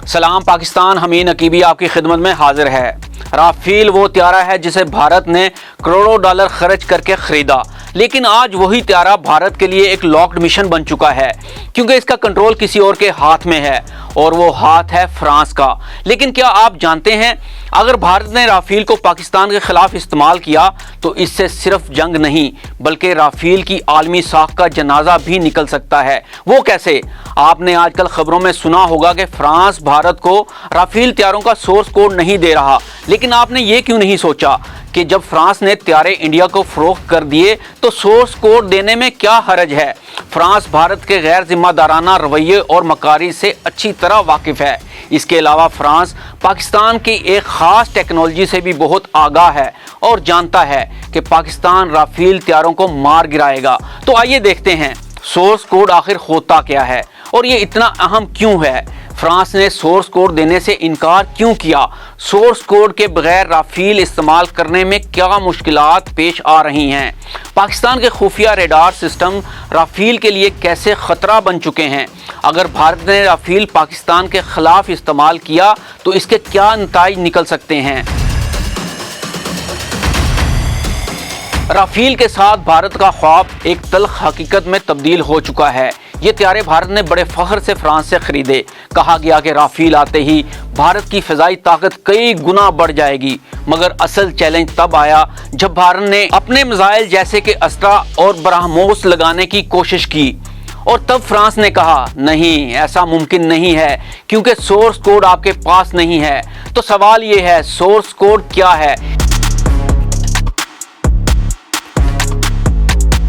सलाम पाकिस्तान, हमीद नकीबी आपकी खिदमत में हाजिर है। राफेल वो त्यारा है जिसे भारत ने करोड़ों डॉलर खर्च करके खरीदा, लेकिन आज वही त्यारा भारत के लिए एक लॉक्ड मिशन बन चुका है, क्योंकि इसका कंट्रोल किसी और के हाथ में है और वो हाथ है फ्रांस का। लेकिन क्या आप जानते हैं, अगर भारत ने राफेल को पाकिस्तान के खिलाफ इस्तेमाल किया तो इससे सिर्फ जंग नहीं बल्कि राफेल की आलमी साख का जनाजा भी निकल सकता है। वो कैसे? आपने आजकल खबरों में सुना होगा कि फ्रांस भारत को राफेल त्यारों का सोर्स कोड नहीं दे रहा, लेकिन आपने ये क्यों नहीं सोचा कि जब फ्रांस ने त्यारे इंडिया को फरोख्त कर दिए तो सोर्स कोड देने में क्या हरज है? फ्रांस भारत के गैर जिम्मेदाराना रवैये और मकारी से अच्छी तरह वाकिफ है। इसके अलावा फ्रांस पाकिस्तान की एक ख़ास टेक्नोलॉजी से भी बहुत आगाह है और जानता है कि पाकिस्तान राफेल त्यारों को मार गिराएगा। तो आइए देखते हैं सोर्स कोड आखिर होता क्या है और ये इतना अहम क्यों है। फ्रांस ने सोर्स कोड देने से इनकार क्यों किया? सोर्स कोड के बगैर राफेल इस्तेमाल करने में क्या मुश्किलात पेश आ रही हैं? पाकिस्तान के खुफिया रेडार सिस्टम राफेल के लिए कैसे ख़तरा बन चुके हैं? अगर भारत ने राफेल पाकिस्तान के ख़िलाफ़ इस्तेमाल किया तो इसके क्या नताइज निकल सकते हैं? राफेल के साथ भारत का ख्वाब एक तल्ख हकीकत में तब्दील हो चुका है। ये त्यारे भारत ने बड़े फख्र से फ्रांस से खरीदे। कहा गया कि राफेल आते ही भारत की फ़िज़ाई ताकत कई गुना बढ़ जाएगी, मगर असल चैलेंज तब आया जब भारत ने अपने मिसाइल जैसे कि अस्त्रा और ब्रह्मोस लगाने की कोशिश की और तब फ्रांस ने कहा नहीं, ऐसा मुमकिन नहीं है क्योंकि सोर्स कोड आपके पास नहीं है। तो सवाल ये है, सोर्स कोड क्या है?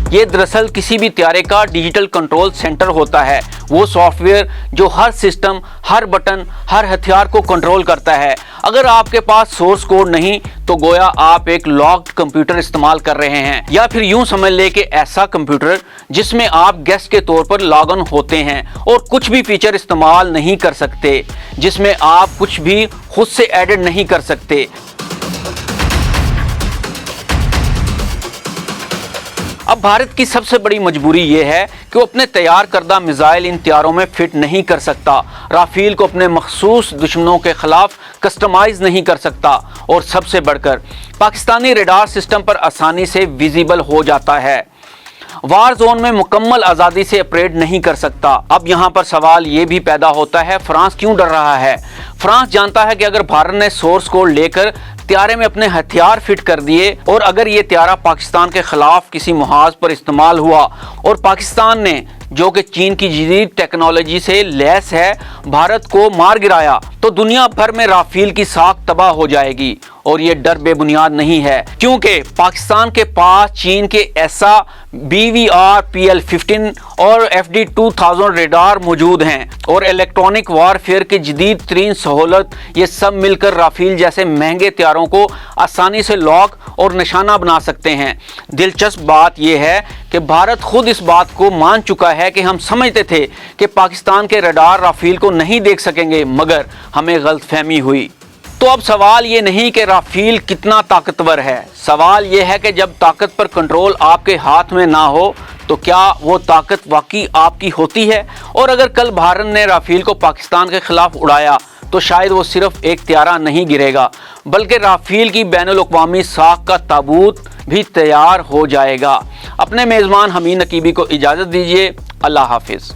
ये दरअसल किसी भी त्यारे का डिजिटल कंट्रोल सेंटर होता है, वो सॉफ्टवेयर जो हर सिस्टम, हर बटन, हर हथियार को कंट्रोल करता है। अगर आपके पास सोर्स कोड नहीं तो गोया आप एक लॉक्ड कंप्यूटर इस्तेमाल कर रहे हैं, या फिर यूं समझ ले कि ऐसा कंप्यूटर जिसमें आप गेस्ट के तौर पर लॉग इन होते हैं और कुछ भी फीचर इस्तेमाल नहीं कर सकते, जिसमें आप कुछ भी खुद से एडिट नहीं कर सकते। अब भारत की सबसे बड़ी मजबूरी ये है कि वो अपने तैयार करदा मिसाइल इन त्यारों में फिट नहीं कर सकता, राफेल को अपने मखसूस दुश्मनों के खिलाफ कस्टमाइज नहीं कर सकता और सबसे बढ़कर पाकिस्तानी रेडार सिस्टम पर आसानी से विजिबल हो जाता है। वार जोन में मुकम्मल आज़ादी से ऑपरेट नहीं कर सकता। अब यहाँ पर सवाल ये भी पैदा होता है, फ्रांस क्यों डर रहा है? फ्रांस जानता है कि अगर भारत ने सोर्स कोड लेकर त्यारे में अपने हथियार फिट कर दिए और अगर ये त्यारा पाकिस्तान के खिलाफ किसी मुहाज पर इस्तेमाल हुआ और पाकिस्तान ने, जो कि चीन की जदीद टेक्नोलॉजी से लैस है, भारत को मार गिराया तो दुनिया भर में राफेल की साख तबाह हो जाएगी। और ये डर बेबुनियाद नहीं है, क्योंकि पाकिस्तान के पास चीन के ऐसा BVR PL-15 और FD-2000 रेडार मौजूद हैं और इलेक्ट्रॉनिक वारफेयर की जदीद तरीन सहूलत, ये सब मिलकर राफेल जैसे महंगे त्यारों को आसानी से लॉक और निशाना बना सकते हैं। दिलचस्प बात यह है कि भारत खुद इस बात को मान चुका है कि हम समझते थे कि पाकिस्तान के रडार राफेल को नहीं देख सकेंगे, मगर हमें गलतफहमी हुई। तो अब सवाल ये नहीं कि राफेल कितना ताकतवर है, सवाल ये है कि जब ताकत पर कंट्रोल आपके हाथ में ना हो तो क्या वो ताकत वाकई आपकी होती है? और अगर कल भारत ने राफेल को पाकिस्तान के खिलाफ उड़ाया तो शायद वो सिर्फ एक त्यारा नहीं गिरेगा, बल्कि राफेल की बैनुल-अक़वामी साख का ताबूत भी तैयार हो जाएगा। अपने मेज़बान हमीद नकीबी को इजाज़त दीजिए। अल्लाह हाफिज़।